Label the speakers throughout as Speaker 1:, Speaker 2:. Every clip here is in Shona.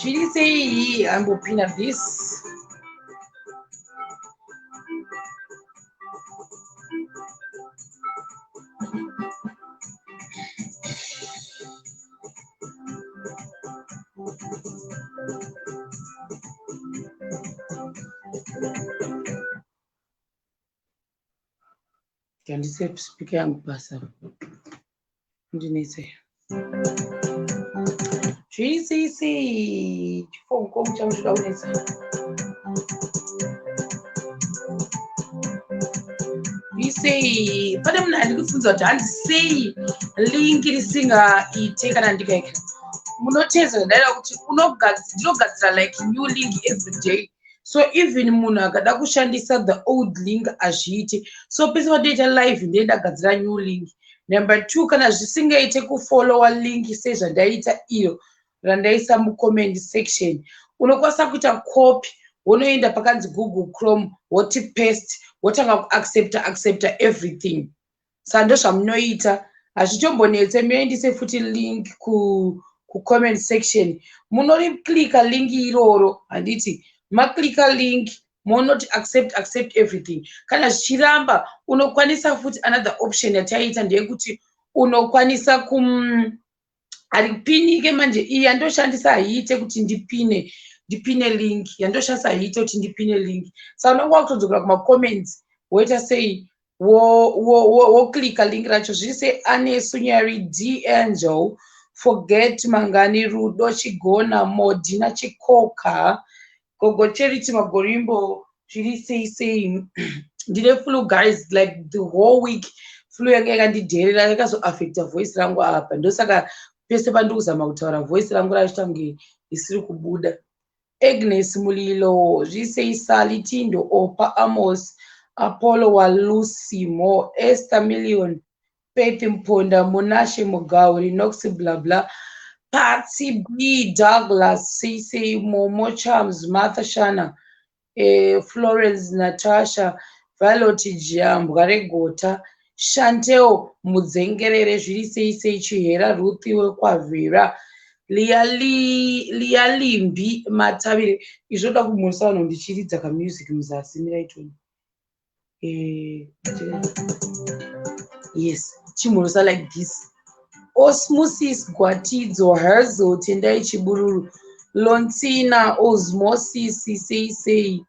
Speaker 1: She say I'm opening up this. Can you say speaker and pass up? She say phone come chama down nessa. We say pada mna ndikufunza kuti handisei link risinga iteka nandikaika munoteza ndaira kuti ndinogadzira like new link every day. So even munhu akada kushandisa the old link azviite. So pese patoita live ndenda gadzira new link. Number 2, kana zvisingaite kufollowa link sezvandaita iyo randaisa mucomment section, unokwanisa kuita copy wonoenda pakanzi Google Chrome woti paste wotanga accepta everything. Sando zvamunoita hazvitombonetse munoendise futi link ku comment section munoriklika link iroro handiti maklika link monoti accept everything. Kana zvichiramba unokwanisa futi another option yataita ndeyekuti unokwanisa aripinike manje iyi yandoshandisa haiite kuti ndipine link yandoshandisa haiite kuti ndipine link. Saka unonga kutodzokera kuma-comments woita sei woklika link racho. Zviri sei Ane Sunyari, D Angel, Forget Mangani, Rudo Chigona, Modina Chikoka, Gogo Charity Magorimbo. Zviri sei ndine flu guys, like the whole week flu yange yakandidherera yakazoaffecta voice rangu apa, ndosaka pese pandikuzama kutaura voice rangu rachitange isiri kubuda. Agnes Mulilo, zviri sei Sally Tindo, Opa Amos, Apollo Walusimo, Esther Million, Faith Mponda, Monashe Mugauri, Noxy blah blah, Patsy B, Douglas, CC, Momo Charms, Martha Shana, Florence Natasha, Violet Jambo, Regota, Chantel Mudzengerere, zviri sei Chihera, Ruthi Wekwavira, Lialimbi Matavire. Izvoda kumurisa vanhu ndichiridza kamusic muzasi miraitoni. Yes, chimurisa like this. Osmosis Gwatidzo, Herzo Tendai Chibururu, Lontina Osmosis sei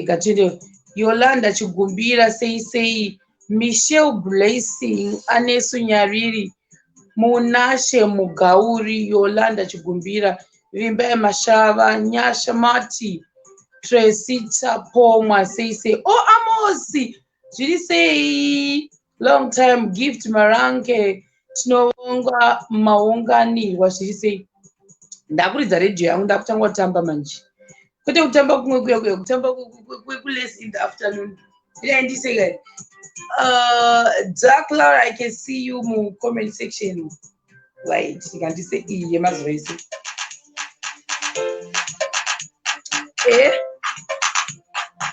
Speaker 1: Gatende, Yolanda Chigumbira sei Michelle Blessing, Ane Sunyariri, Munashe Mugauri, Yolanda Chigumbira, Vimbe Mashava, Nyasha Mati, Tresita Poma sei oh Amosi, zviri sei long time gift Maranke, tinonga maunganirwa. Zviri sei ndakuridza radio yangu ndakutanga kutamba manje, kwete kutamba kumwe kuya kutamba less in the afternoon. Ndisei Dark Laura, I can see you mu comment section. Right, ndikandise iyi yemazuva ese.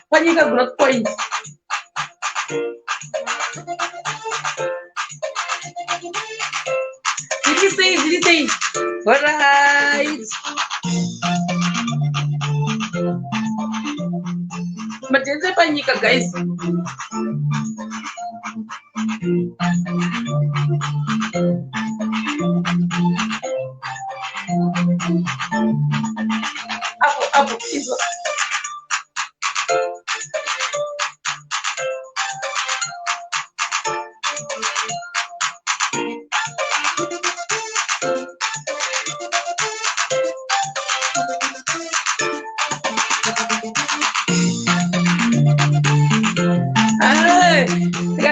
Speaker 1: Panyika growth point. Did you say? All right. Majenze panyika guys. Apo, hizo.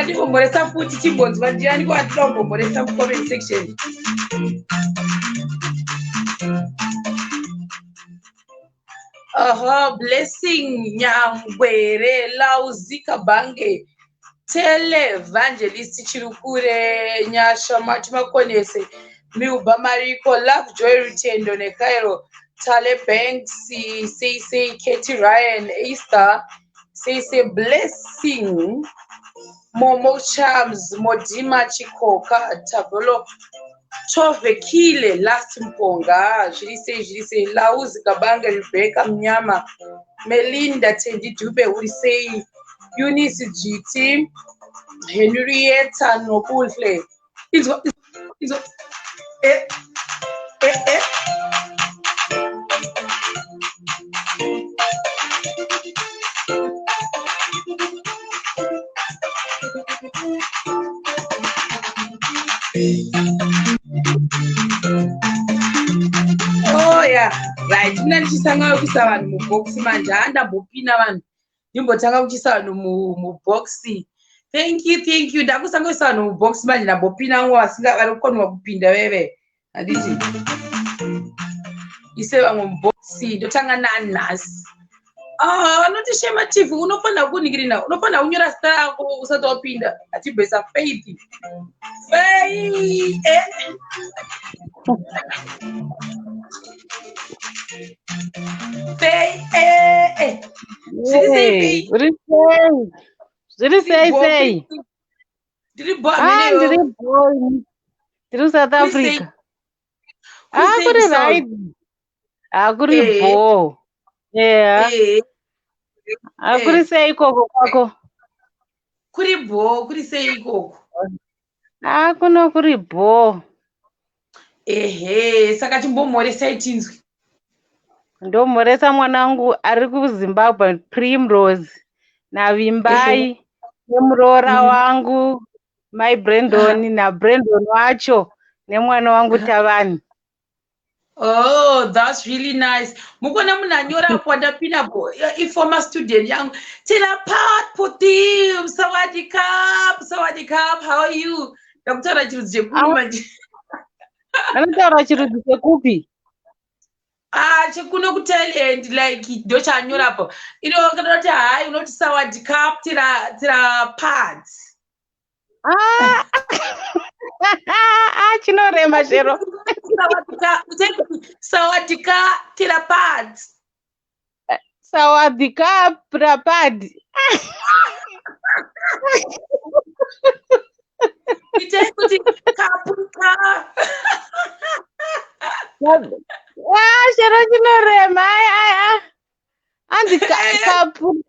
Speaker 1: Ngomboresa futi chibonzi vandiani kwatira kugomboresa mu comment section. Blessing Nyangwere, Lauzika Bange, Tele Evangelist Chirukure, Nyasha Matimakonese, Miuba Mariko, Love Joy Rutendo Nekairo, Tale Banks, say Katie Ryan, Easter, say Blessing, Momo Charms, Modima Chikoka, Tabolo, Chovekile last mponga zviri sei Lauzi Kabange Rebecca Mnyama Melinda Tendi Dube uri sei Eunice GT Henrietta Nobuhle izwa oh yeah right mina ndichisanga kuisa vanhu muboxi manje handambopina vanhu ndimbotanga kuchisa vanhu muboxi thank you ndakusanga kuisa vanhu muboxi manje ndambopina ngo vari kukonwa kupinda veve handiti ise vamwe muboxi ndotanga nanhasi vanoti SHEMATV unofanira kuningirina unofanira kunyora zita rako usati wapinda atibvesa faith
Speaker 2: ndiri South Africa kuri right kuri bo kuri sei ikoko kwako
Speaker 1: kuri bo kuri sei ikoko
Speaker 2: kuno kuri bo
Speaker 1: saka chimbomhoresai tinzwi
Speaker 2: ndomhoresa mwanangu ari kuZimbabwe Primrose navimbai nemuroora wangu my Brandon naBrandon wacho nemwana wangu Tavani.
Speaker 1: Oh, that's really nice. Mukona munanyora kwa ndapinapo former student yangu tila part putim sawadee cup how are you ndakutaura chirudzi chekuru manje
Speaker 2: anotaura chirudzi chekupi
Speaker 1: chekuno kuThailand like ndo chanyorapo ino kana kuti hai unoti sawadee cup tila part
Speaker 2: chinorema chero
Speaker 1: sawadee cup tila part
Speaker 2: sawadee cup tila part
Speaker 1: kuti kapuka
Speaker 2: chero chinorema anzi kapu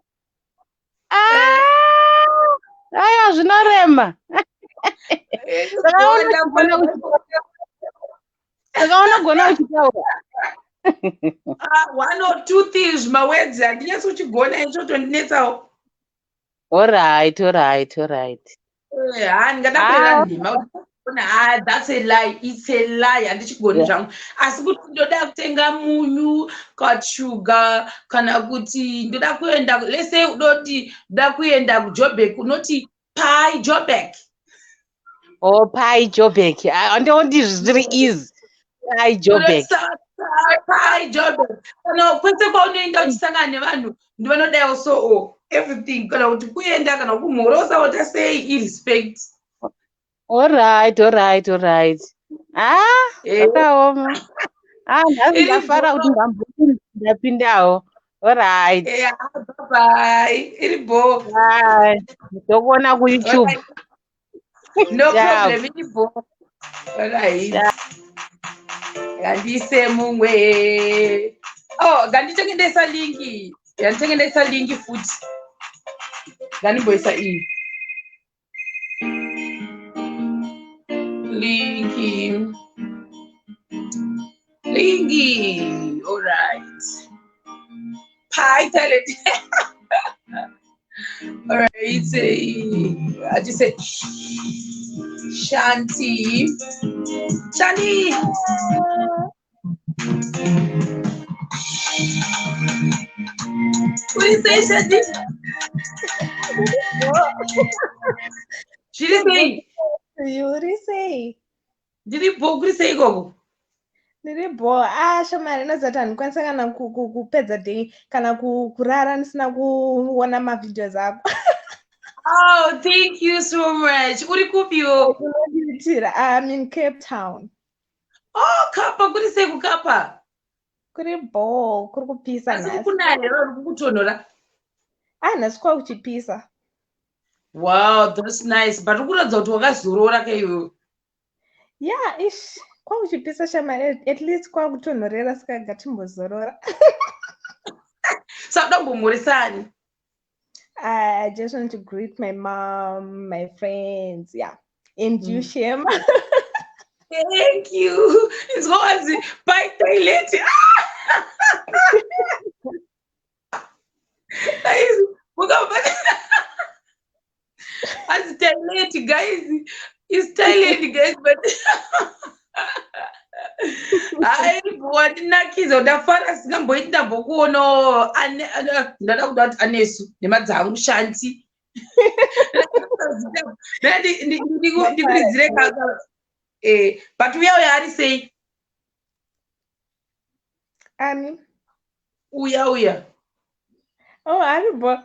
Speaker 2: aya zvinorema saka unogona uchitaura
Speaker 1: one or two things mawedzi handinyatsi uchigona icho tondinetsawo
Speaker 2: alright
Speaker 1: ndingada kurera ndima that's a lie, it's a lie handichigoni zvangu asi kuti ndoda kutenga munyu katshuga kana kuti ndoda kuenda lese udoti ndoda kuenda kuJoburg unoti pai Joburg
Speaker 2: pai Joburg andiondi zviri easy pai Joburg
Speaker 1: kana kwese kwaunoenda uchisangana nevanhu ndivanodawo so everything kana kuti kuenda kana kumhorosa wota say irrespect
Speaker 2: alright akaoma nhasi ndafara kuti ndapindawo alright
Speaker 1: bye iri bo
Speaker 2: ndokuona kuYouTube
Speaker 1: no problem iri bo alright ngandise mumwe nganditengendesa linki yanditengendesa linki futhi ngandimboisa iyi linki alright pi talent alright I just said Shani what do you say, Shani? She didn't say.
Speaker 3: Yuri sei
Speaker 1: Ndiri bo kuri sei gogo
Speaker 3: ndiri bo shamari inozati handikwanisa kana kupedza day kana kurara ndisina kuona mavideos ako
Speaker 1: oh thank you so much uri kupiwo
Speaker 3: I'm in Cape Town
Speaker 1: kapa kuri sei kukapa
Speaker 3: kuri bo kuri kupisa
Speaker 1: asi kunaya uri kutonhora
Speaker 3: nhasi kwa kuchipisa
Speaker 1: wow that's nice but ukuratidza kuti wakazorora kaiwewe
Speaker 3: Yeah, ish. Kwakuchipisa shamari, at least kwakutonhorera saka gatimbozorora.
Speaker 1: So don't be
Speaker 3: I just want to greet my mom, my friends, yeah. And you, Shem.
Speaker 1: Thank you. It's always by toilet. Guys, we're going as toilet, guys. It's toilet, guys, but I want nakizo ndafara singamboita mbokuono ndada kudati anesu nemadzangu shanti ndikulidzire kaka but uya ari sei
Speaker 3: Ani.
Speaker 1: Uya
Speaker 3: Oh, Aribo.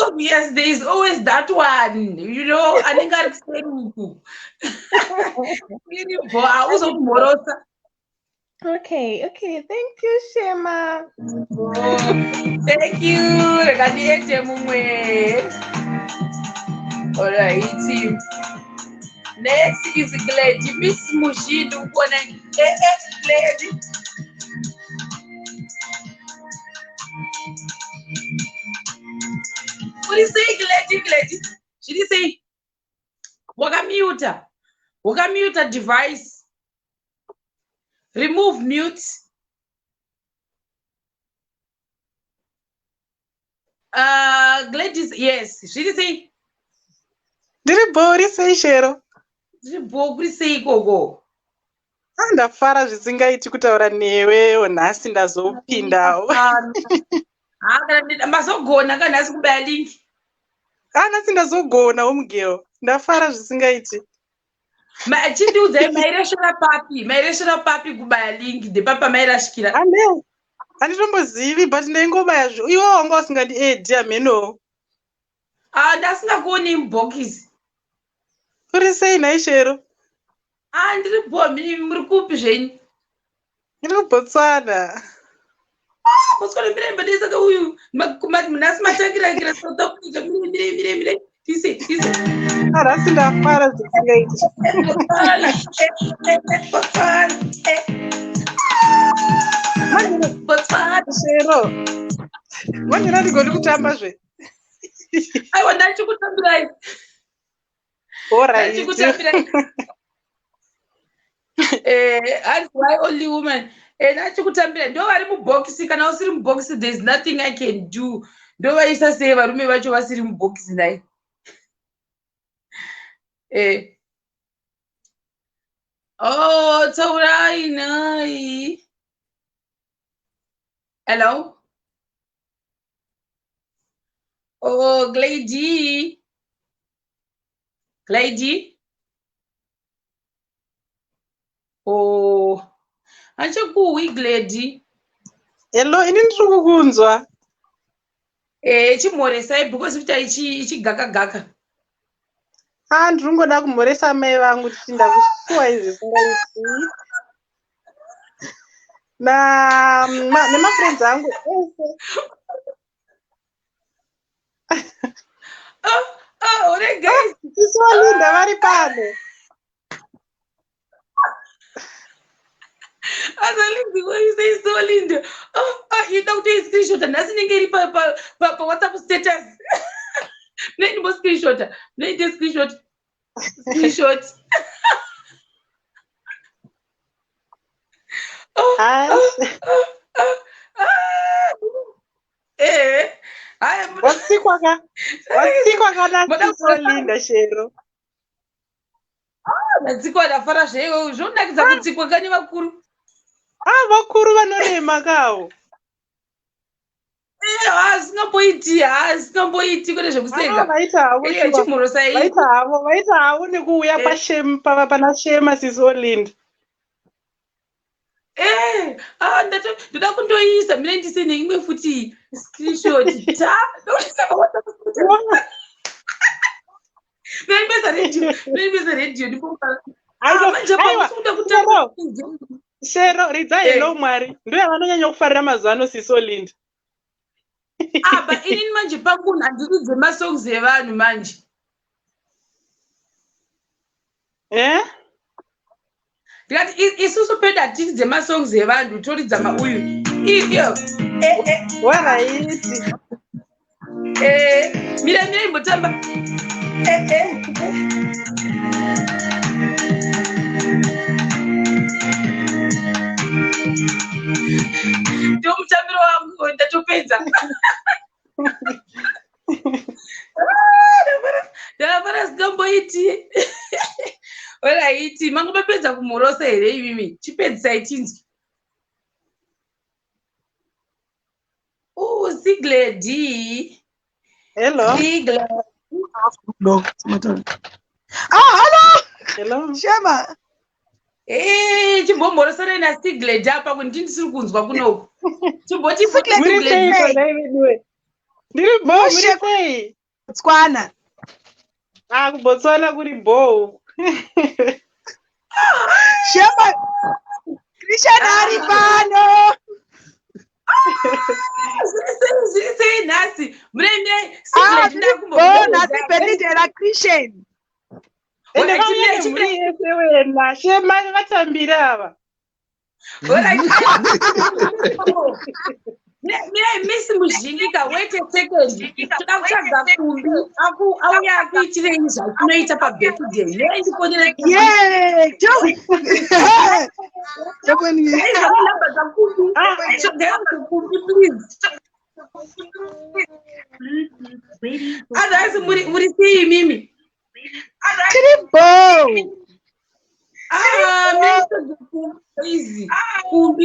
Speaker 1: Obvious, there is always that one, you know. I think I'll say
Speaker 3: Okay, thank you, Shema.
Speaker 1: Thank you. All right. Next is Glady. Miss Mushidu. Glady. What do you say, Glady? She did say, Wagamute device. Remove mute. Gladys, yes. She did say.
Speaker 2: Diri bori sei shero.
Speaker 1: Diri bori sei gogo.
Speaker 2: Ndafara zvisingaiti kutaura newe nhasi ndazopindawo.
Speaker 1: Mazogona kanhasi kubaya link.
Speaker 2: Nhasi ndazogonawo mugero. Ndafara zvisingaiti.
Speaker 1: Chindiudzai maireshera papi kubaya link ndepapa mairashikira.
Speaker 2: Handitombozivi but ndaingobaya iwo wanga usingandi ameno.
Speaker 1: Ndasingakuoni mubhokisi.
Speaker 2: Uri sei nhai shero?
Speaker 1: Ndiri muri kupi zvenyu?
Speaker 2: Ndiri kuBotswana.
Speaker 1: Botswana mirembe saka uyu nhasi matangirakira South Africa mire. Tise.
Speaker 2: Nhasi ndafara zvisingaiti.
Speaker 1: Botswana
Speaker 2: shero. Manje ndandigoni kutambazve.
Speaker 1: Aiwa ndachikutambirai.
Speaker 2: Alright.
Speaker 1: Why only woman? Ndachikutambira ndo vari mubhokisi. Kana usiri mubhokisi, there is nothing I can do. Ndo vaisa sei varume vacho vasiri mubhokisi nai. Oh, taurai nai. Hello? Oh, Glady. Oh, anchakuwi Glady.
Speaker 2: Hello, ini ndiri kukunzwa.
Speaker 1: Chimhoresai because ichigaka.
Speaker 2: Ndiri ngoda kumhoresa mai vangu kuti ndakusuwa izvi singaiti. Nemafriends angu ese.
Speaker 1: Ore guys.
Speaker 2: Isolinda vari pano.
Speaker 1: Azalinda, what you say Solinda? You don't take screenshot and nothing get pa WhatsApp status. Play the screenshot. Play the screenshot.
Speaker 2: Watsikwa kana Solinda shero.
Speaker 1: Nadzikwa ndafara zveyo zvonakidza kutsikwa kani vakuru.
Speaker 2: Vakuru vanorema kawo.
Speaker 1: Hasingamboiti kune zvekuseka.
Speaker 2: Vaita havo nekuuya pana Shema siSolinda.
Speaker 1: Ndoda kundoisa mine ndise neimwe futi screenshot. Naibesa radio
Speaker 2: Shero ridza hello mwari ndo yavanonyanya kufarira mazuva ano siSolinda.
Speaker 1: Aba inini manje pakuna ndikudze masongs evanhu manje. Ndikati isusu peda tidze masongs evanhu toridza mauyu. Iyo.
Speaker 2: Waraiti.
Speaker 1: Mira imbotamba. Ndio mtambiro wangu ndatopedza. Ndapara sikamboiti. Waraiti mangu mapedza kumorosa here imimi. Chipedzisai chinzi. Sigledi.
Speaker 2: Hello.
Speaker 1: Sigledi.
Speaker 4: No, SHEMATV. Hello.
Speaker 2: Hello.
Speaker 4: Shema.
Speaker 1: Chimbomborosana naSigledi apa kuti ndisiri kunzwa kunoku. Chimboti
Speaker 2: Sigledi. Ndiri Botswana sei?
Speaker 4: Botswana.
Speaker 2: Kubotswana kuri Bo.
Speaker 4: Shema. Christian ari pano.
Speaker 1: Sei nasi. Mrende Sigledi
Speaker 4: ndakumbona sibedera Christian.
Speaker 2: Wena Shema vatambira ava.
Speaker 1: Misi muzhinjika wait a second. Toda kutsvaga kumbi auya akuitire zvaunoita pabirthday. Ndiponyere otherwise muri sei mimi? Easy. Kumbi.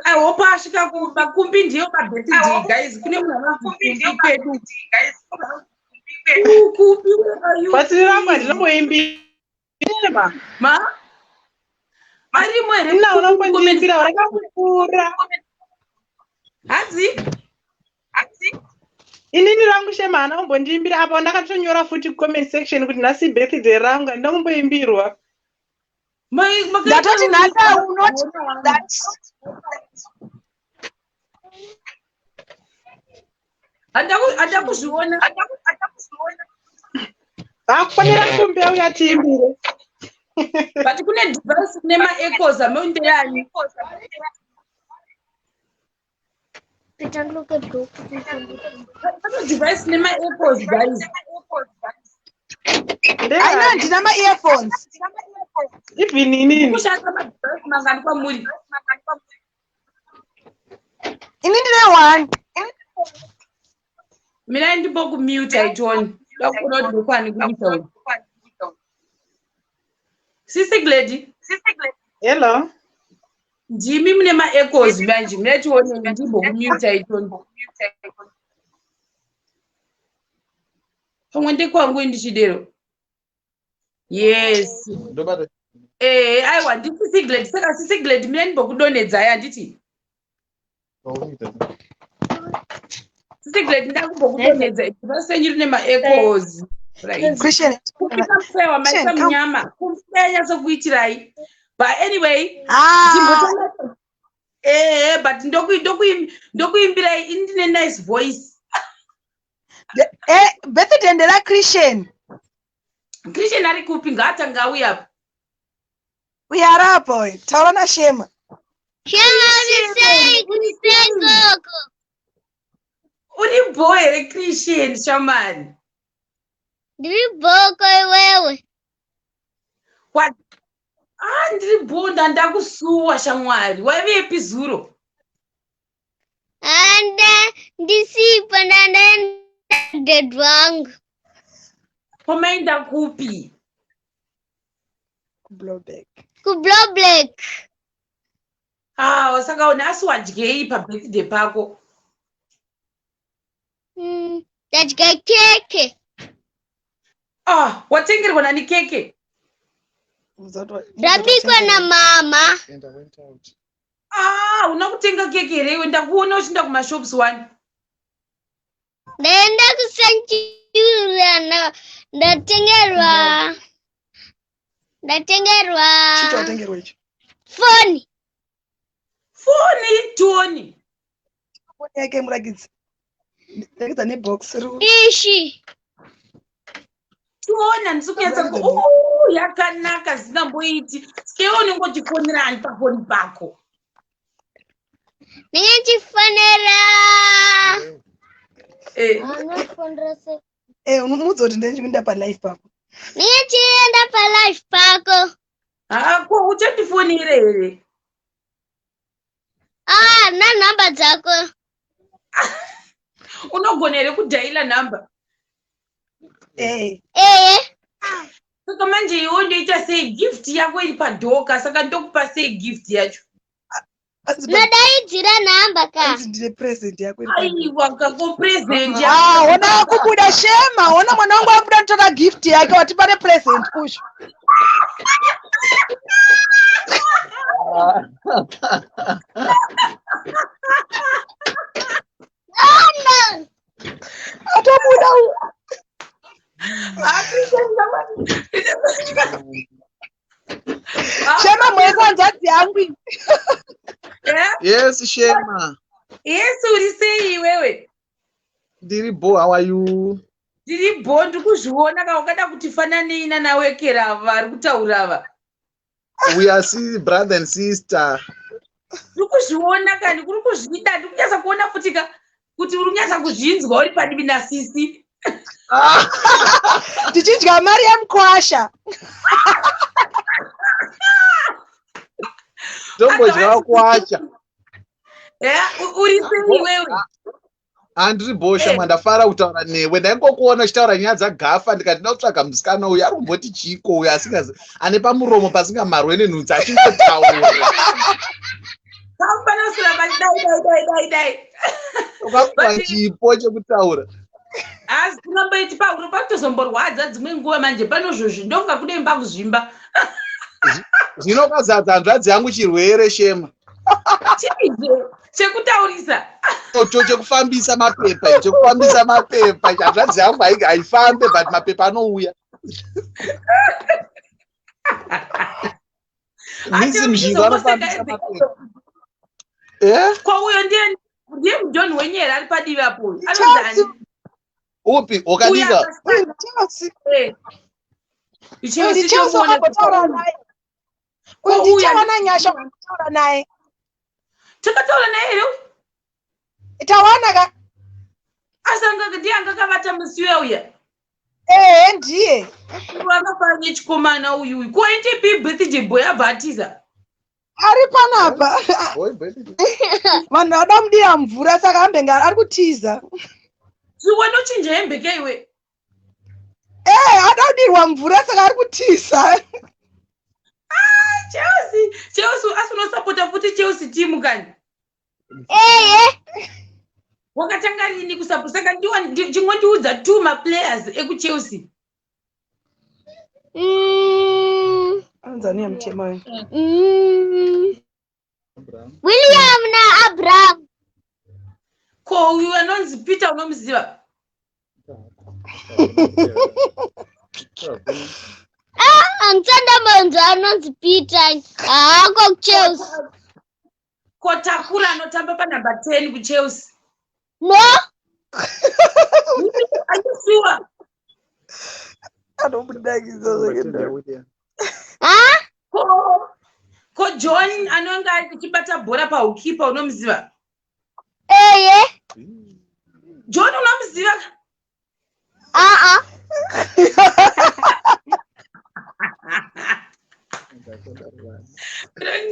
Speaker 1: I hope ashika kumbi ndiyo birthday guys. Kune mwana kumbi pedu. Kumbi
Speaker 2: Patira ndinoimbi.
Speaker 1: Ma? Ari mwere
Speaker 2: naona kuimbira wakakukura.
Speaker 1: Hazi?
Speaker 2: Inini rangu Shema anakumbondiimbira apo ndakatonyora futi comment section kuti nhasi birthday rangu ndakumboimbirwa.
Speaker 4: Ndatoti nata not that.
Speaker 1: Andakuzviona.
Speaker 2: Akufanira kumbe uyatiimbire.
Speaker 1: But kune device nema echoes amonderani. Device nema echoes guys.
Speaker 4: I ndina ma earphones.
Speaker 2: Even inini.
Speaker 1: Kushaka device mangani kwamuri.
Speaker 4: Inini one.
Speaker 1: Mina ndipo kumute aitoni. Ndakuna kuti ndokwani kuita. Sigledi.
Speaker 2: Hello.
Speaker 1: Ndimi mune ma echoes manje. Mina tione ndimbo kumute aitoni. Pamwe ndekwangu ndichidero. Yes. Aiwa nditi Sigledi. Saka Sigledi mina ndimbokudonedza ya nditi. Sigledi ndakumbokudonedza. Vasenyiri nema echoes.
Speaker 4: Christian.
Speaker 1: Kupewa maisha mnyama. Kumfenya sokuitirai. But anyway, but ndokuimbira indine nice voice.
Speaker 4: Birthday ndera Christian.
Speaker 1: Christian ari kupi ngatanga uya.
Speaker 4: Uyara boy. Taura na Shema.
Speaker 1: Uri boy re Christian shaman.
Speaker 5: Ndiri boko wewe.
Speaker 1: What? Ndiri bonda ndakusuwa shamwari. Waivepi zuro?
Speaker 5: Anda ndisipa ndaenda dwangu.
Speaker 1: Pomainda kupi?
Speaker 4: Blowback.
Speaker 5: Kublowback.
Speaker 1: Saka unasi wadyei pa birthday pako.
Speaker 5: Ndadya keke.
Speaker 1: Watengerwa nani keke?
Speaker 5: Ndabikwa na mama.
Speaker 1: Unakutenga keke here iwe ndakuona uchinda kumashops one.
Speaker 5: Ndaenda kusanchura ndatengerwa.
Speaker 4: Chito watengerwa ichi.
Speaker 5: Foni.
Speaker 1: Tuoni.
Speaker 4: Foni yake muragidzi. Ndakita nebox ru.
Speaker 5: Ishi.
Speaker 1: Tuona ndisukunyatsa yakanaka zisamboiti. Sikeoni ngochifonera pafoni pako.
Speaker 5: Nichifonera. Anofonera se.
Speaker 4: Unumudzoti ndechipinda pa live pako.
Speaker 5: Nichienda pa live pako.
Speaker 1: Ko uchatifonere here?
Speaker 5: Na namba dzako.
Speaker 1: Unogona here kudhaila namba? Saka manje iwe ndoita sei gift yako iri padhoka, saka ndokupa sei gift yacho?
Speaker 5: Nadaidzira namba ka.
Speaker 4: Ndine present yako.
Speaker 1: Aiwa kako present
Speaker 4: ona kubuda Shema, ona mwana wangu abuda kutoka gift yake wati pane present push. Atabuda. Shema mweza nzati yangu.
Speaker 6: Yes, Shema.
Speaker 1: Yes, uri sei wewe?
Speaker 6: Ndiri bo, how are you?
Speaker 1: Ndiri bo, ndikuzviona ka wakada kutifananira nawe kerava ari kutaura ava.
Speaker 6: We are brother and sister.
Speaker 1: Ndikuzviona kani kuri kuzvida ndikunyasa kuona futi kuti uri kunyasa kuzvinzwa uri padivi nasisi.
Speaker 4: Tichidya Mariam Kwasha.
Speaker 6: Tombodya kwacha.
Speaker 1: Uri sei wewe?
Speaker 6: Andiri bosha mandafara kutaura newe. Ndaingokuona uchitaura nyaya dzagafa ndikati ndautsvaga musikana uyu ari kumboti chiko uyu asingazi ane pamuromo pasingamarwe nenhunzi achingotaura.
Speaker 1: Kampanosura dai.
Speaker 6: Ukakupa chipo chekutaura.
Speaker 1: Asi kunamboiti pauro pakutozomborwadza dzimwe nguva manje panozvozvi ndonga kudemba kuzvimba.
Speaker 6: Zvino kazadza hanzvadzi yangu chirwere Shema.
Speaker 1: Chizve chekutaurisa.
Speaker 6: Ocho chekufambisa mapepa, chekufambisa mapepa. Hanzvadzi yangu haifambe but mapepa anouya. Nisi mzhinga anofambisa mapepa.
Speaker 1: Kwa uyo ndiye mudhoni wenyera ari padivi apo. Anozani?
Speaker 6: Upi wakadika?
Speaker 4: Chelsea chomuona kutaura naye. Ndichawana nyasha kutaura naye.
Speaker 1: Takataura naye leo?
Speaker 4: Tawana ka.
Speaker 1: Asanga ndiye angakavata musiwe uya.
Speaker 4: Ndiye.
Speaker 1: Wakafanya chikomana uyu. Ko ite birthday boy abhatiza.
Speaker 4: Ari panapa. Vanhu vada mudira mvura saka ambenga ari kutiza.
Speaker 1: Ziwano chinja hembe kaiwe.
Speaker 4: Ada kudirwa mvura saka ari kutiza.
Speaker 1: Chelsea asinosapota futi Chelsea team kani. Wakatanga lini kusapota saka chimwe ndiudza 2 ma players ekuChelsea.
Speaker 4: Anzania mtema wewe.
Speaker 5: William na Abraham.
Speaker 1: Ko uyu anonzi Peter unomuziva?
Speaker 5: Antsanda manzo anonzi Peter. Ko Chelsea.
Speaker 1: Ko Takura anotamba pa number 10 kuChelsea.
Speaker 5: No?
Speaker 1: Are you sure? Ko John anonga achibata bhora paukipa unomuziva? John unomuziva?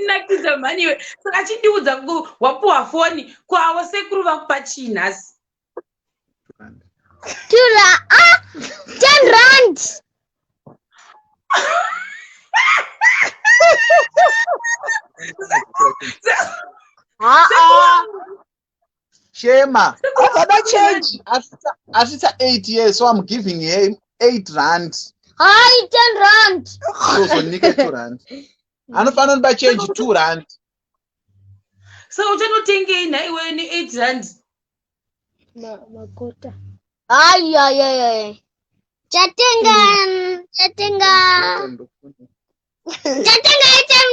Speaker 1: Nakidza mani saka chindiudza wapuwa foni kwawo sekuru vakupa chii nhasi?
Speaker 5: 10 rand.
Speaker 6: Shema,
Speaker 4: I've change.
Speaker 6: After 8 years, so I'm giving him 8 rand.
Speaker 5: 10 rand.
Speaker 6: So nika 2 rand. Anofanira ba change 2 rand.
Speaker 1: So uchanotengei na iwe ni 8 rand.
Speaker 5: Makota. Ay. Chatenga item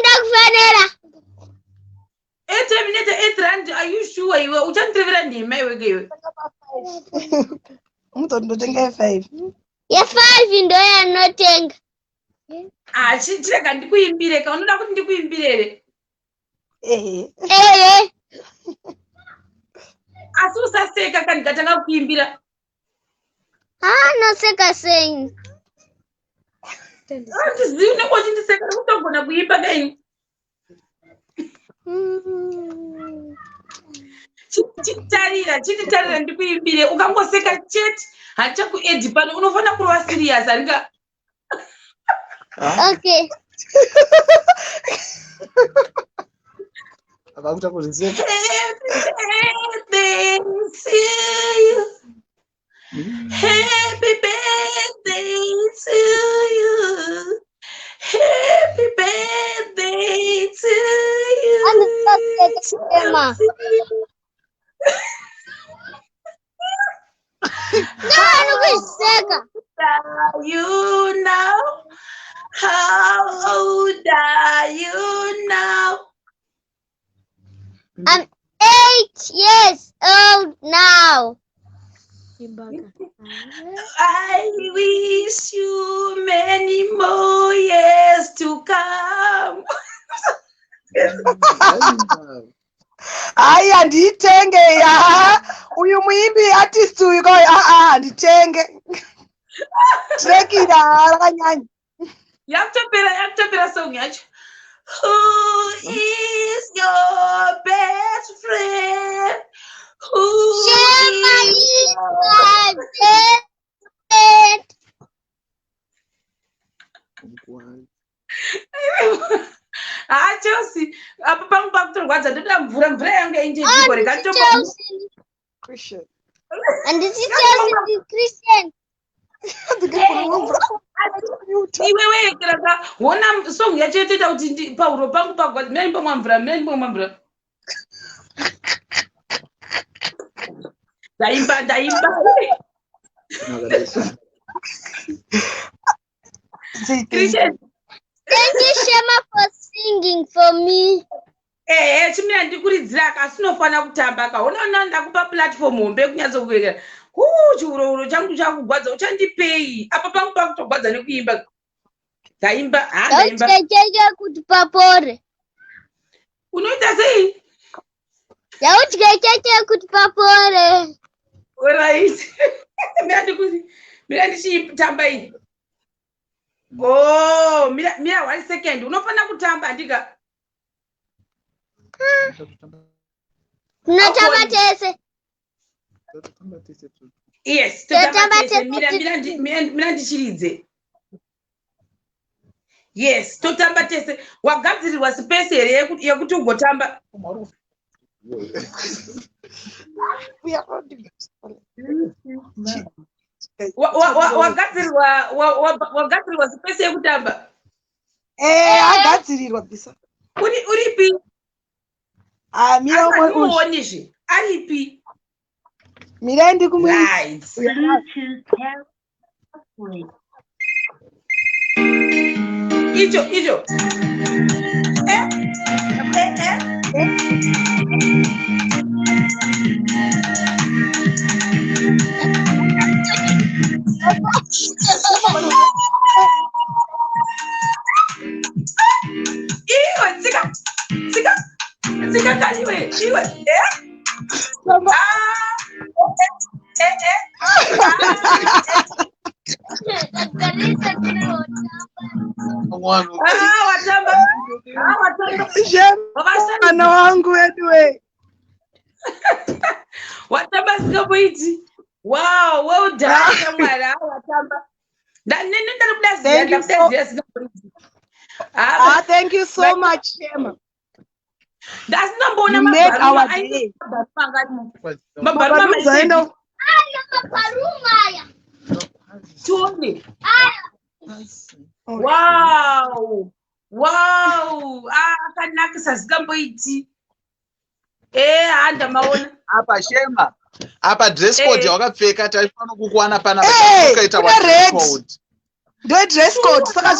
Speaker 5: ndakufanira.
Speaker 1: 8 rand, are you sure iwe uchandirevera ndima iwe kaiwe?
Speaker 4: Mutondotenga ye5.
Speaker 5: Ye5 ndo yanotenga.
Speaker 1: Chirega ndikuimbire ka unoda kuti ndikuimbire ere. Asi usaseka kana ndatanga kuimbira.
Speaker 5: Noseka sei.
Speaker 1: Ndizivi unenge ndiseka kutogona kuimba kaini. Chititarira ndikuimbire ukangoseka chete hachakuedhi pano unofanira kurova serious aringa.
Speaker 5: Okay.
Speaker 6: Happy birthday
Speaker 1: to you. Happy birthday to you. Happy birthday to you. You now. How old are you now?
Speaker 5: I'm 8 years old now.
Speaker 1: I wish you many more years to come.
Speaker 4: Aya nditenge ya. Uyu muimbi artist uyu go nditenge. Trekira akanyanya.
Speaker 1: Yakutopera song yacho. Who is your best friend? Who is
Speaker 5: my
Speaker 1: Chelsea, apa pangu pakutorwadza ndoda mvura yangu inje rega
Speaker 4: Christian.
Speaker 5: And this is Chelsea Christian.
Speaker 1: Iwewe kaka wona song yacho itoita kuti pauro pangu pagwadza mina mvura ndaimba Christian.
Speaker 5: Thank you, Shema, for singing for me.
Speaker 1: Chimira ndikuridzira kasinofana kutamba ka unaona ndakupa platform hombe kunyatso kuweka chiuroro changu chakugwadza uchandipei apa pangu pakutogwadza nekuimba ndaimba
Speaker 5: ndaimba kuti papore
Speaker 1: unoita sei
Speaker 5: ndautya kuti papore.
Speaker 1: Alright. Mira ndichitamba iyi. Mira 1 second. Unofana kutamba ndika.
Speaker 5: Natamba tese.
Speaker 1: Yes, totamba tese. Mira ndichiridze. Yes, totamba tese. Wagadzirirwa space here yekuti ugotamba.
Speaker 4: We are not doing this.
Speaker 1: Wagadzirirwa space yekutamba.
Speaker 4: Agadzirirwa bisa.
Speaker 1: Uripi?
Speaker 4: Mira
Speaker 1: umwe aripi?
Speaker 4: Mira ndikumwe.
Speaker 1: Right. Ijo. Sika kaliwe.
Speaker 4: Mwana wangu wewe.
Speaker 1: Watamba sikapoiti. Wow, well done, Mwana. Watamba.
Speaker 4: Thank you so much, Shema.
Speaker 1: That's not
Speaker 4: you made our day.
Speaker 1: Wow. Kanakisa sikamboiti. Anda maona.
Speaker 6: Apa Shema. Apa dress code wakapfeka taifana kukuwana pana
Speaker 4: ukaita dress code. Do dress code. Saka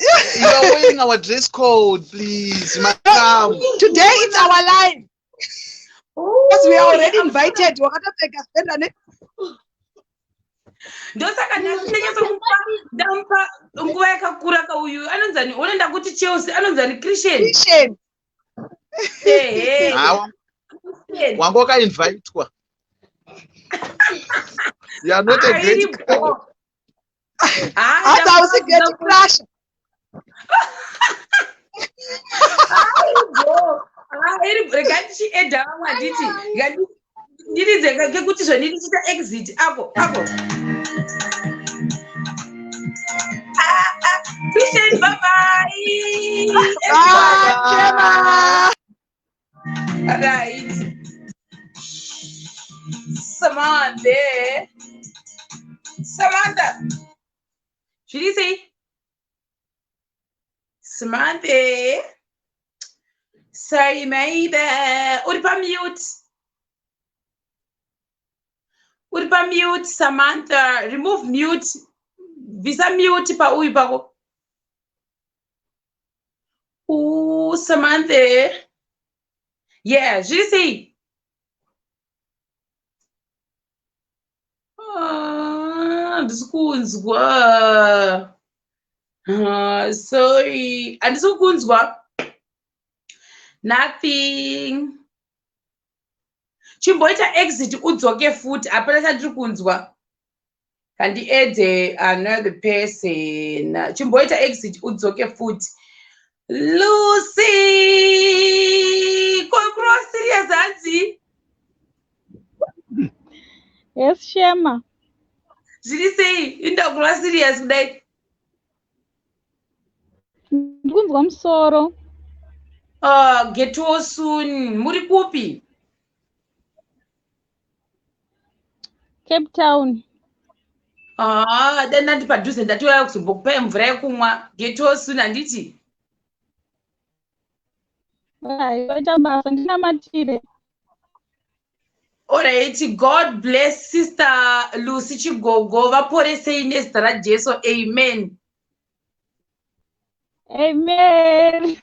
Speaker 6: you are wearing our dress code, please. Madam.
Speaker 4: Today it's our live. Because we are already invited. Wakatopfeka spenda ne.
Speaker 1: Ndosaka ndampa nguva yakakura kauyu anonzani unoenda kuti Chelsea anonzani Christian.
Speaker 6: Wangu wakainvitwa. You are not a great guy.
Speaker 4: Hata usigeti crash.
Speaker 1: Reganchi eda mwaditi. Ndirize ngekuti zvandirichita exit apo. Christian, bye-bye.
Speaker 4: Bye.
Speaker 1: Right. Samantha. Should you say? Samantha. Sorry, maybe. Uripa mute, Samantha. Remove mute. Visa mute pa uyi pako. Ooh, Samantha. Yeah, should you say? Ndisikunzwa. Sorry. Andisikunzwa. Nothing. Chimboita exit udzoke futhi apana chandiri kunzwa. Kandi ede another person. Chimboita exit udzoke futhi. Lucy. Kokro serious anzi.
Speaker 7: Yes, Shema.
Speaker 1: Zviri sei? Indakura serious kudai.
Speaker 7: Ndikunzwa musoro.
Speaker 1: Get well soon. Muri kupi?
Speaker 7: Cape Town.
Speaker 1: Dana ndipadhuze ndatiwaya kuzombokupai mvura yekumwa. Get well soon handiti?
Speaker 7: Waita basa ndinamatire.
Speaker 1: Alright, God bless Sister Lucy Chigogo. Vaporesei nezita raJesu. Amen.
Speaker 7: Amen.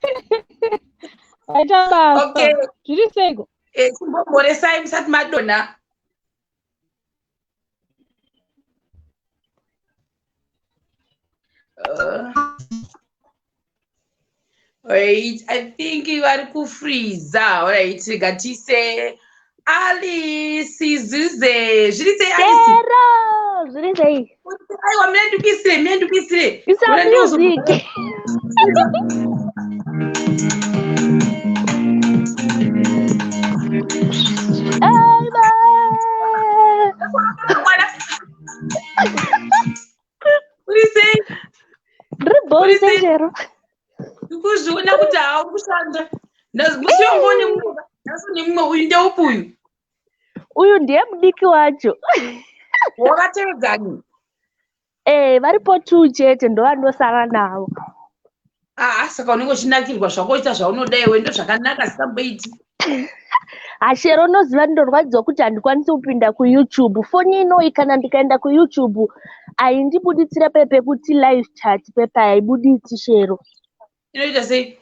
Speaker 7: Waita basa.
Speaker 1: Okay.
Speaker 7: Zviri seiko?
Speaker 1: Chimboporesai musati madona. Alright, I think you are to freeze. Alright, gatise Alice Zuze. Zviri sei Alice?
Speaker 5: Hello, zviri sei?
Speaker 1: Aiwa mendukisire.
Speaker 5: Isa music.
Speaker 1: What is it?
Speaker 5: Dribble zero.
Speaker 1: Kuzviona kuti haukushanda. Musiongone mumwe. Naso nemumwe uyu ndeupi uyu?
Speaker 5: Uyu ndiye mudiki wacho.
Speaker 1: Wakatevedzani?
Speaker 5: Varipo 2 chete ndovandosara navo.
Speaker 1: Saka unenge uchinakirwa zvakoita zvaunoda iwe ndo zvakanaka sikamboiti.
Speaker 5: Ashero unoziva ndorwadziwa kuti handikwanisi kupinda kuYouTube. Foni ino kana ndikaenda kuYouTube haindibuditsira pepe kuti live chat pepe haibuditsi Shero.
Speaker 1: Inoita sei?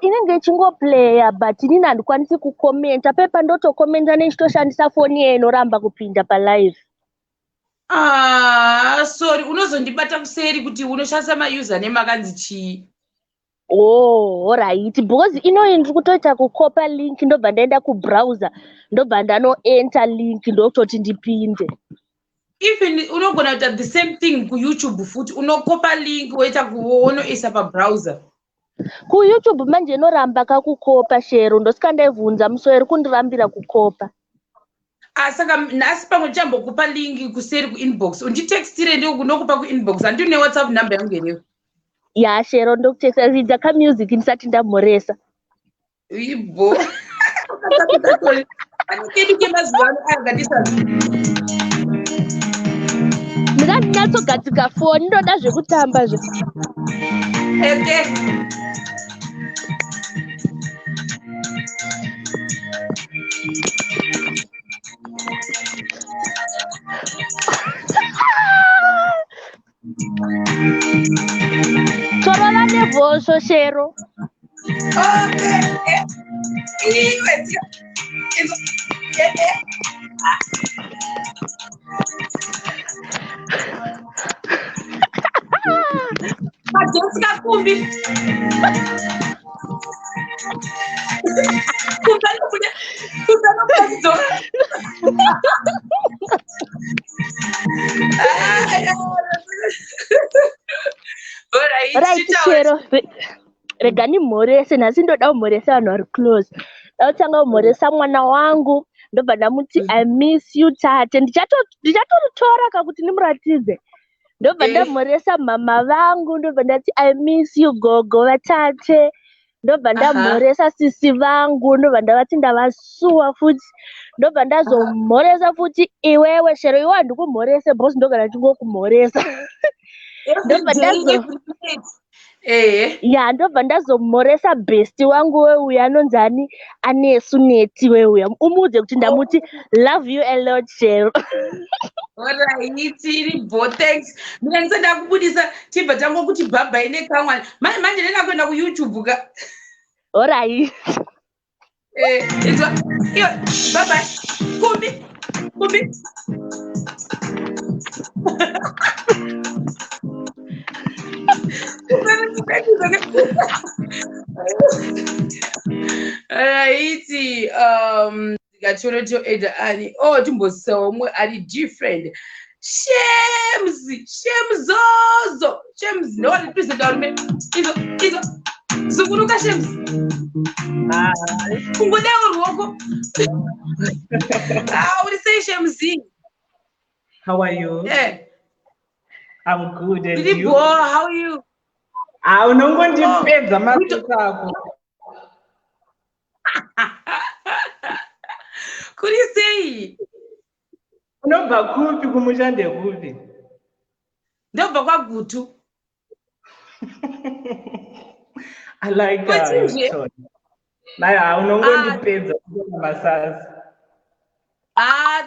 Speaker 5: Inenge ichingoplaya but inini handikwanisi kukomenta. Pepa ndotokomenta nechitoshandisa foni inoramba kupinda palive.
Speaker 1: Sorry, unozondibata kuseri kuti unoshandisa mausername akanzi chii?
Speaker 5: Alright. Because ndiri kutoita kukopa link ndobva ndaenda kubrowser ndobva ndanoenter link ndokutoti ndipinde.
Speaker 1: Even unogona kuita the same thing kuYouTube futi unokopa link woita unoisa pabrowser.
Speaker 5: KuYouTube manje inoramba kakukopa Shero ndosika ndaivhunza musori kundirambira kukopa.
Speaker 1: Saka nhasi pamwe chambokupa link kuseri kuinbox unditextire ndokunokupa kuinbox handine WhatsApp number yangu here.
Speaker 5: Ya Shero ndokutexta ridza kamusic ndisati ndamhoresa.
Speaker 1: Ibo. Anikeduke mazuva ano agadisa.
Speaker 5: Ndinyatsogadzika foni ndoda zvekutamba zve.
Speaker 1: Okay.
Speaker 5: Torola nevhosvo Shero.
Speaker 1: Okay. Jessica kumbi.
Speaker 5: Right, Chero. Regani mhorese nhasi ndoda kumhoresa vanhu vari close. Ndakutanga kumhoresa mwana wangu ndobva ndamuti I miss you tate. Ndichatoritora kakuti ndimuratidze. Ndobva ndamhoresa mama vangu ndobva ndati I miss you gogo vatate. Ndobva ndamhoresa sisi vangu ndobva ndavati ndavasuwa futi. Ndobva ndazomhoresa futi iwewe Chero iwe handikumhorese bosi ndogara ndichingokumhoresa. Ndobva ya ndobva ndazomhoresa besti wangu weuya anonzani anesu neti weuya umuudze kuti ndamuti love you a lot Chero.
Speaker 1: Alright, Iribo, thanks. Mina ndisanda kubudisa tibva tango kuti baba ine kamwana. Manje ndenda kuenda ku YouTube ka.
Speaker 5: Alright.
Speaker 1: Izwa. Iyo, bye. Kumbi. Alright, Gachoreto Eda Ani. Oh, Timbosa, Ari different. Shemzozo. Shems, no one is the government. Izo. Zuguruka Shems. Kungoda urwoko. How would you say Shemzi?
Speaker 2: How are you?
Speaker 1: Yeah.
Speaker 2: I'm good, and
Speaker 1: Really,
Speaker 2: you?
Speaker 1: boy, how are you?
Speaker 2: I'm not going to pay the matter.
Speaker 1: Could you say?
Speaker 2: No, Bakupi, Kumushande, Kupi.
Speaker 1: No, Bakagutu.
Speaker 2: I like
Speaker 1: What is it?
Speaker 2: I'm not going to pay the massage.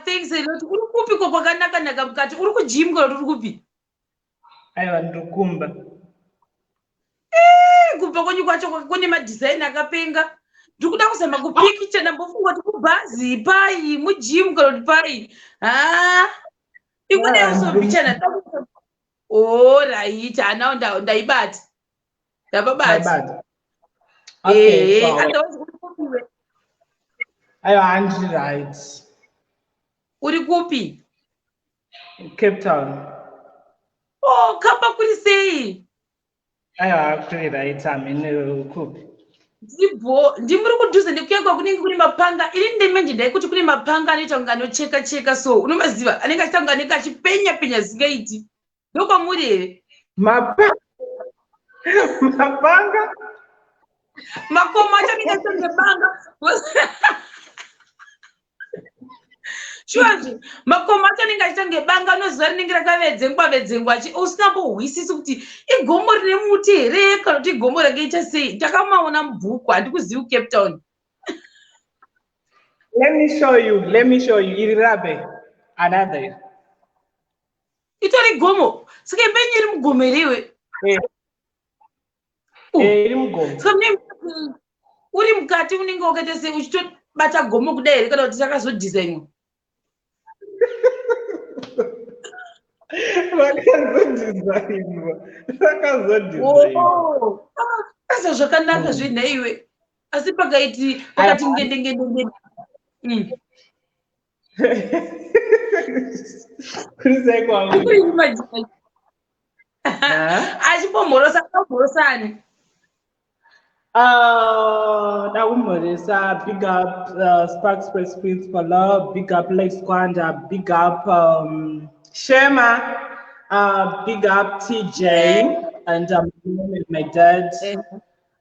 Speaker 1: Thanks a lot. Urukupi kwa kanaka mkati. Uruku gym kwa urukupi.
Speaker 2: I want to kumba.
Speaker 1: Kumba kwenye kwacho kwenye madesign akapenga. Ndikuda kusema kupikicha na mbofungwa tukubazi pai mu gym kwa pai. Ikune yaso bichana. Right, now ndaibati. Ndababati.
Speaker 2: Okay, I am right.
Speaker 1: Urikupi?
Speaker 2: Cape Town.
Speaker 1: Oh, kamba kuri sei.
Speaker 2: I am actually right. I'm in Kupi.
Speaker 1: Ndimuri kudhuze ndikuyagwa kunenge kune mapanga. Ili ndemenje ndai kuti kune mapanga anoita kunge anocheka so. Unomaziva anenge achita kunge anenge achipenya zingaiti. Ndokwa muri here.
Speaker 2: Mapanga.
Speaker 1: Makoma acho anenge achita kunge banga. Shuanzi, makoma acho anenge achita kunge banga unoziva rinenge rakavedzengwa usingambohwisisi kuti igomo rine muti here kana kuti igomo rakaita sei. Takamaona mubhuku handikuzivi Cape Town.
Speaker 2: Let me show you. Irirabe. Another.
Speaker 1: Itori gomo. Sike benye iri mugomo iriwe.
Speaker 2: Iri mugomo.
Speaker 1: Sika uri mukati unenge wakaita sei uchitobata gomo kudai here kana kuti takazodhizainwa. Asa zvakanaka zvenhaiwe. Asi pakati ngende. Achipomhorosani.
Speaker 2: Big up Sparks Press Principal, big up Lex Kwanda, big up Shema, big up TJ, and my dad.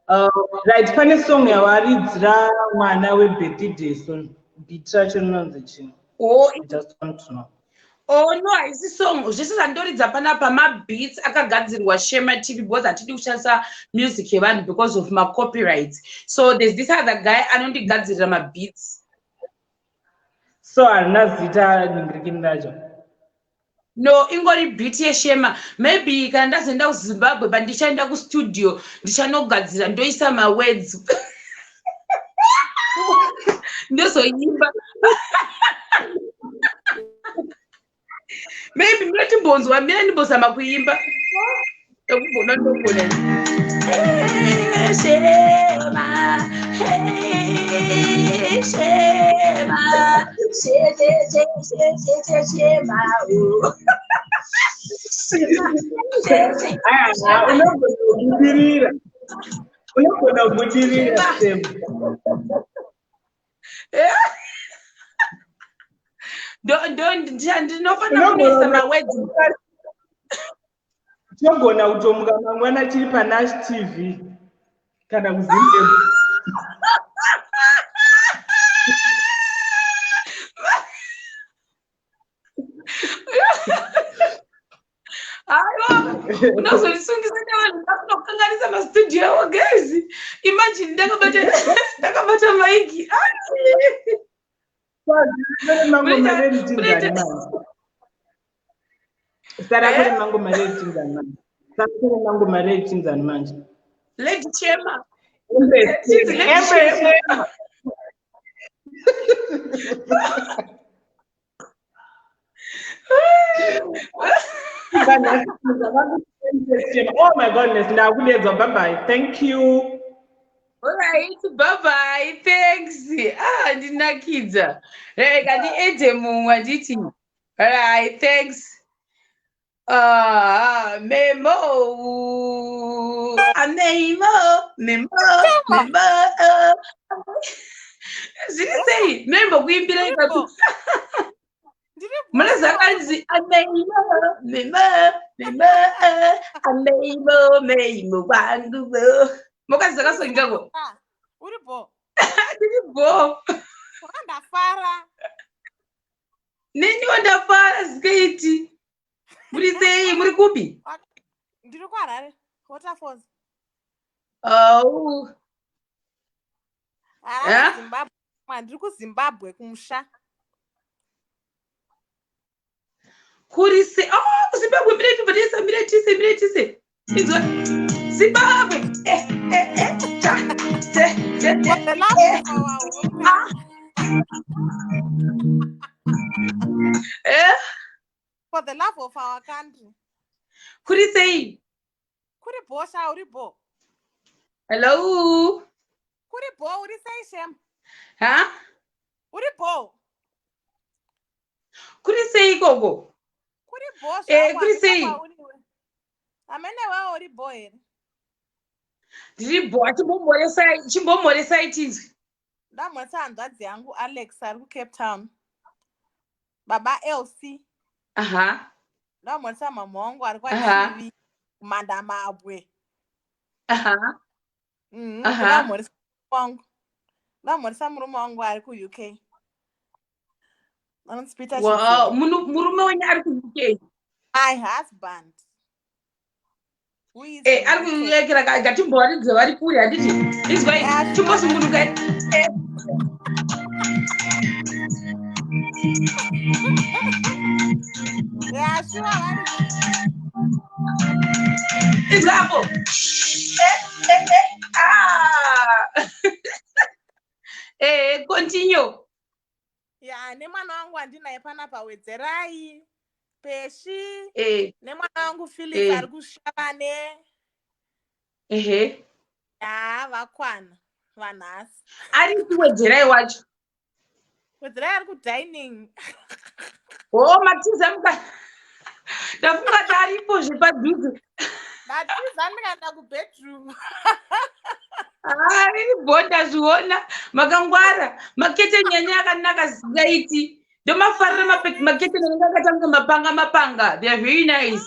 Speaker 2: Right, funny song yawaridzira mwana webirthday so bitra chinonzi.
Speaker 1: Oh,
Speaker 2: I just want to know.
Speaker 1: Oh no, haisi song zvese zvandoridza panapa mabeats akagadzirwa SHEMATV because hatidi kushandisa music yevanhu because of copyrights. So there's this other guy anondigadzirira mabeats.
Speaker 2: So harina zita ningirikini racho.
Speaker 1: No, ingori beat yeShema. Maybe kana ndazoenda kuZimbabwe but ndichaenda kustudio ndichanogadzira ndoisa mawords. ndozoimba. Maybe mnatimbonzwa mina ndimbozama kuimba. Ekubona ndobona. Shema, hey, Shema, Shema. Ndinofana kunesa mawedzi.
Speaker 2: Togona kutomuka mangwana chiri paNash TV kana kuZimbabwe.
Speaker 1: Unozondisungisa ndakunokanganisa mastudio awo guys. Imagine ndakabata maiki. Lady Chema.
Speaker 2: Oh my goodness, now bye-bye. Thank you.
Speaker 1: All right, bye-bye. Thanks. Ndinakidza. Hey, kati edemu anditi. All right, thanks. Memo. Zvirisei membo kuimbira ikatu. Munazakanzi ameimo wangu. Mukazaka sonjako.
Speaker 8: Uribo.
Speaker 1: Uribo.
Speaker 8: Wandafara.
Speaker 1: Nini wandafara skate. Murisei muri kupi?
Speaker 8: Ndiri kuHarare. Waterfalls.
Speaker 1: Oh.
Speaker 8: Zimbabwe. Ndiri kuZimbabwe kumusha.
Speaker 1: Kurise. Oh, Zimbabwe miretise. Izwa. Zimbabwe.
Speaker 8: For the love of our country.
Speaker 1: Kurisei.
Speaker 8: Kuribo sha uribo.
Speaker 1: Hello.
Speaker 8: Kuribo urisei Shem.
Speaker 1: Huh?
Speaker 8: Uribo.
Speaker 1: Kurisei gogo.
Speaker 8: Kuribo sha.
Speaker 1: Kurisei.
Speaker 8: Amene wewe uribo here.
Speaker 1: Ndiribo chimbomoresa itinzi.
Speaker 8: Ndamwetsa hanzvadzi yangu Alex ari kuCape Town. Baba LC.
Speaker 1: Aha.
Speaker 8: Ndamwetsa mama wangu ari kwaTV Mandamabwe.
Speaker 1: Aha.
Speaker 8: Ndamwetsa wangu. Ndamwetsa murume wangu ari kuUK.
Speaker 1: Wow, murume wenyu ari kuUK.
Speaker 8: My husband.
Speaker 1: Ari kuyekera gatimbowaridze vari kuri handiti. Izwai chimbosungunuka.
Speaker 8: Yashiwa vari.
Speaker 1: Izvapo. Continue.
Speaker 8: Ya, nemwana wangu andinaye panapa Wedzerai, Peshi, nemwana wangu Philip ari kuShavane. Ya, vakwana vanhasi.
Speaker 1: Ari kuWedzerai wacho.
Speaker 8: Wedzerai ari kudining.
Speaker 1: Oh, Matiza muka. Ndafunga kuti aripo zvepadhuze.
Speaker 8: Matiza ndikaenda kubedroom.
Speaker 1: Iri bhodha zviona makangwara makete nyanya akanaka zigaiti ndomafarira makete nyanya akatanga mapanga they are very nice.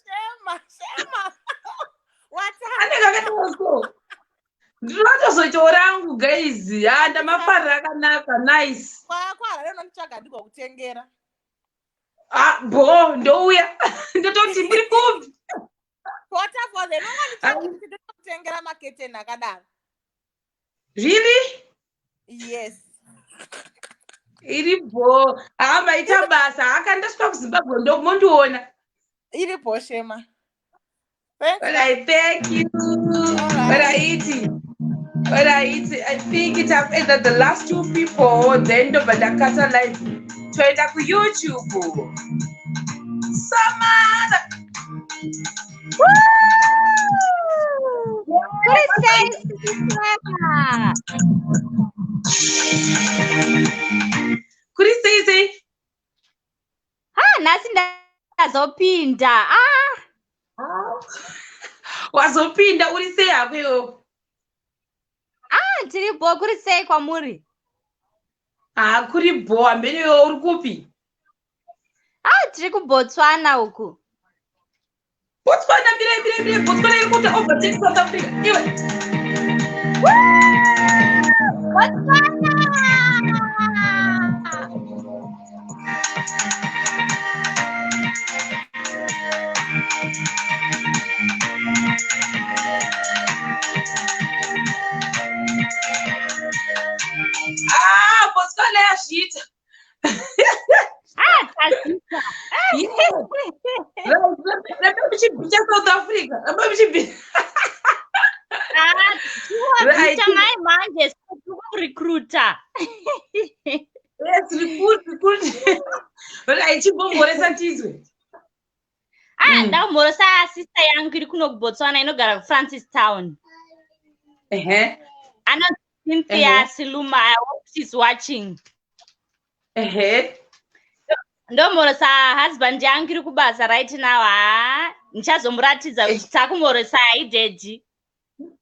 Speaker 8: Shema
Speaker 1: watako ndinotozochorangu guys ndamafarira akanaka nice
Speaker 8: kwara leno nditsvaga ndiko kutengera
Speaker 1: bo ndouya ndototi muri kupi
Speaker 8: Waterfalls ndinonga nditengera makete nakadaro.
Speaker 1: Really?
Speaker 8: Yes.
Speaker 1: Iripo. Maita basa. Akandasvika kuZimbabwe ndomondiona.
Speaker 8: Iripo Shema.
Speaker 1: Thank you. All right. Alright, I think it have ended the last 2 people. Then the Badakata live. Try that with YouTube. Samara. Kurisei.
Speaker 9: Nasi ndazopinda.
Speaker 1: Wazopinda urisei hapo.
Speaker 9: Tiribo kurisei kwamuri.
Speaker 1: Kuribo ambeni uri kupi?
Speaker 9: Tiri kuBotswana uku.
Speaker 1: Botswana bire Botswana iri kuti overtake South Africa. Iwe.
Speaker 9: Botswana.
Speaker 1: Botswana yashita. Let South Africa.
Speaker 9: Right. Manje recruiter.
Speaker 1: Yes, recruit. Right, chibomboresa ntizwe.
Speaker 9: Ndamboresa sister yangu iri kuno kuBotswana inogara kuFrancis Town. Ana Cynthia Siluma, I hope she's watching. Ndomboresa husband yangu iri kubasa right now. Ndichazomuratidza kuti takumboresa ideji.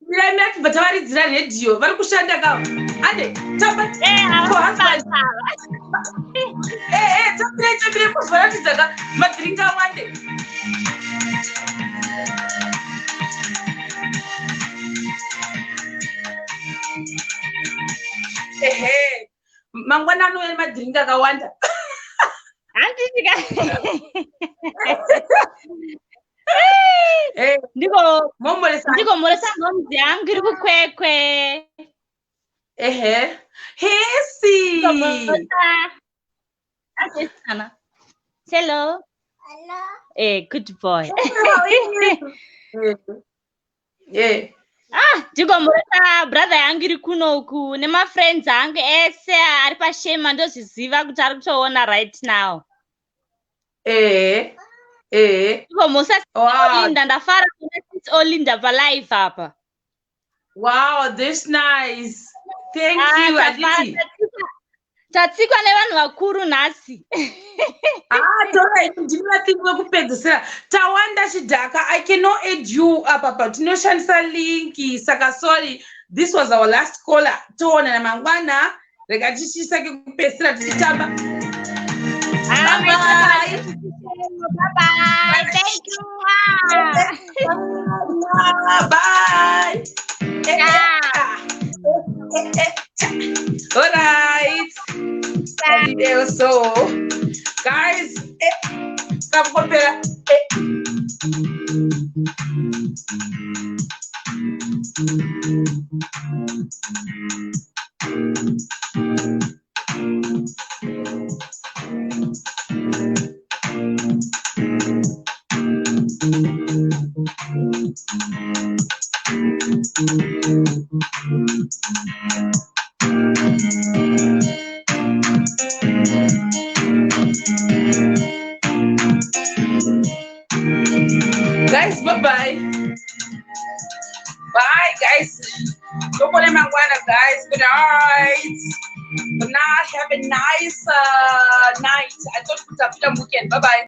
Speaker 1: Mirati batavaridzira radio vari kushanda kawo. Ande tamba tabire kuzvaratidza ka madhiringi amwande. Mangwana ano madhiringi akawanda.
Speaker 9: Ndiko moresa nomzi yangu iri kukwekwe.
Speaker 1: Hesi.
Speaker 9: Hello. Good boy. Ndiko moresa brother yangu iri kuno uku nema friends angu ese ari paShema ndozviziva kuti ari kutoona right now. Ndiko mosa Olinda ndafara kuna Olinda palive apa.
Speaker 1: Wow, that's nice. Thank you, Aditi.
Speaker 9: Tatsikwa nevanhu vakuru nhasi.
Speaker 1: Torai ndinothingwe kupedzisira. Tawanda chidhaka. I cannot add you apa tinoshandisa linki. Saka sorry. This was our last caller. Toona namangwana. Rega tichisake kupedzisira tichitamba. Bye.
Speaker 9: Thank you.
Speaker 1: Bye. All right. So, guys, guys, bye-bye. Bye, guys. Don't put them on guys. Good night. Good night. Have a nice night. I thought it was a weekend. Bye-bye.